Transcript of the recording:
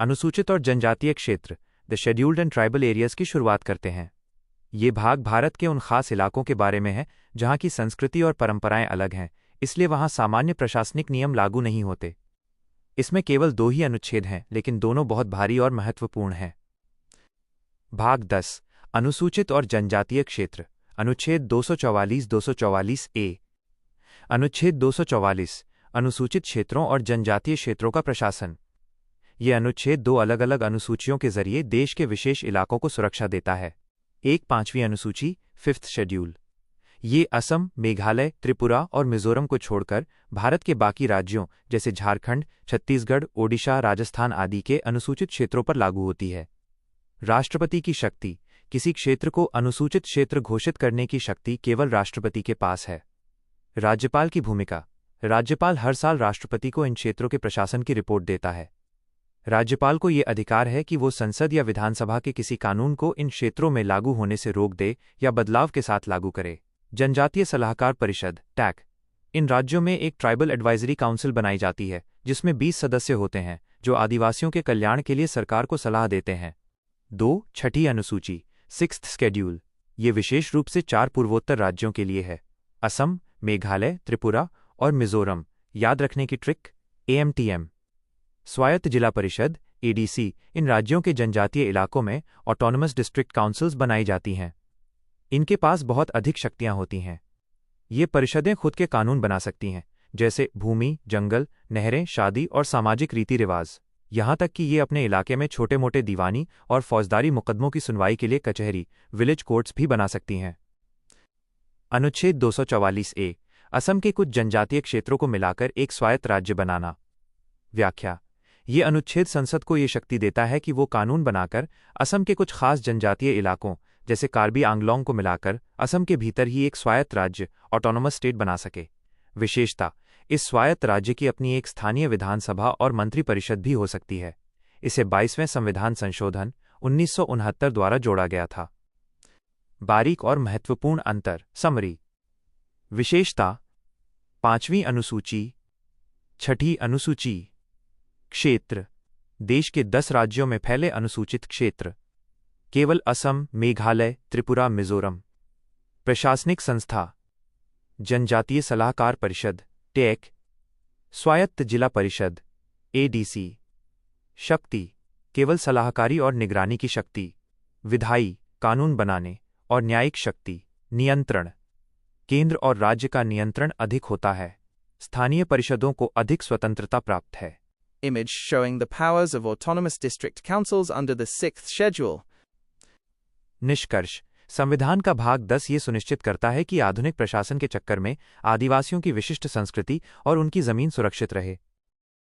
अनुसूचित और जनजातीय क्षेत्र the scheduled and tribal areas की शुरुआत करते हैं। ये भाग भारत के उन खास इलाकों के बारे में है जहाँ की संस्कृति और परंपराएं अलग हैं, इसलिए वहाँ सामान्य प्रशासनिक नियम लागू नहीं होते। इसमें केवल 2 ही अनुच्छेद हैं, लेकिन दोनों बहुत भारी और महत्वपूर्ण हैं। भाग 10 अनुसूचित और जनजातीय क्षेत्र। अनुच्छेद 244 ए। अनुच्छेद 244 अनुसूचित क्षेत्रों और जनजातीय क्षेत्रों का प्रशासन। ये अनुच्छेद 2 अलग-अलग अनुसूचियों के जरिए देश के विशेष इलाकों को सुरक्षा देता है। 5वीं अनुसूची 5th शेड्यूल। ये असम, मेघालय, त्रिपुरा और मिजोरम को छोड़कर भारत के बाकी राज्यों जैसे झारखंड, छत्तीसगढ़, ओडिशा, राजस्थान आदि के अनुसूचित क्षेत्रों पर लागू होती है। राष्ट्रपति की शक्ति। किसी क्षेत्र को अनुसूचित क्षेत्र घोषित करने की शक्ति केवल राष्ट्रपति के पास है। राज्यपाल की भूमिका। राज्यपाल हर साल राष्ट्रपति को इन क्षेत्रों के प्रशासन की रिपोर्ट देता है। राज्यपाल को ये अधिकार है कि वो संसद या विधानसभा के किसी कानून को इन क्षेत्रों में लागू होने से रोक दे या बदलाव के साथ लागू करे। जनजातीय सलाहकार परिषद टैक। इन राज्यों में एक ट्राइबल एडवाइजरी काउंसिल बनाई जाती है, जिसमें 20 सदस्य होते हैं, जो आदिवासियों के कल्याण के लिए सरकार को सलाह देते हैं। 6ठी अनुसूची 6th शेड्यूल। ये विशेष रूप से 4 पूर्वोत्तर राज्यों के लिए है: असम, मेघालय, त्रिपुरा और मिजोरम। याद रखने की ट्रिक: AMTM। स्वायत्त जिला परिषद ADC। इन राज्यों के जनजातीय इलाकों में ऑटोनमस डिस्ट्रिक्ट काउंसिल्स बनाई जाती हैं। इनके पास बहुत अधिक शक्तियां होती हैं। ये परिषदें खुद के कानून बना सकती हैं, जैसे भूमि, जंगल, नहरें, शादी और सामाजिक रीति रिवाज। यहाँ तक कि ये अपने इलाके में छोटे मोटे दीवानी और फौजदारी मुकदमों की सुनवाई के लिए कचहरी, विलेज कोर्ट्स भी बना सकती हैं। अनुच्छेद 244 ए। असम के कुछ जनजातीय क्षेत्रों को मिलाकर एक स्वायत्त राज्य बनाना। व्याख्या। ये अनुच्छेद संसद को ये शक्ति देता है कि वो कानून बनाकर असम के कुछ खास जनजातीय इलाकों जैसे कार्बी आंगलोंग को मिलाकर असम के भीतर ही एक स्वायत्त राज्य ऑटोनोमस स्टेट बना सके। विशेषता: इस स्वायत्त राज्य की अपनी एक स्थानीय विधानसभा और मंत्रिपरिषद भी हो सकती है। इसे 22वें संविधान संशोधन 1969 द्वारा जोड़ा गया था। बारीक और महत्वपूर्ण अंतर समरी। विशेषता: 5वीं अनुसूची 6ठी अनुसूची। क्षेत्र: देश के 10 राज्यों में फैले अनुसूचित क्षेत्र, केवल असम, मेघालय, त्रिपुरा, मिजोरम। प्रशासनिक संस्था: जनजातीय सलाहकार परिषद टेक। स्वायत्त जिला परिषद ADC। शक्ति: केवल सलाहकारी और निगरानी की शक्ति। विधायी: कानून बनाने और न्यायिक शक्ति। नियंत्रण: केंद्र और राज्य का नियंत्रण अधिक होता है। स्थानीय परिषदों को अधिक स्वतंत्रता प्राप्त है। Image showing the powers of autonomous district councils under the 6th schedule. निष्कर्ष: संविधान का भाग 10 ये सुनिश्चित करता है कि आधुनिक प्रशासन के चक्कर में आदिवासियों की विशिष्ट संस्कृति और उनकी जमीन सुरक्षित रहे।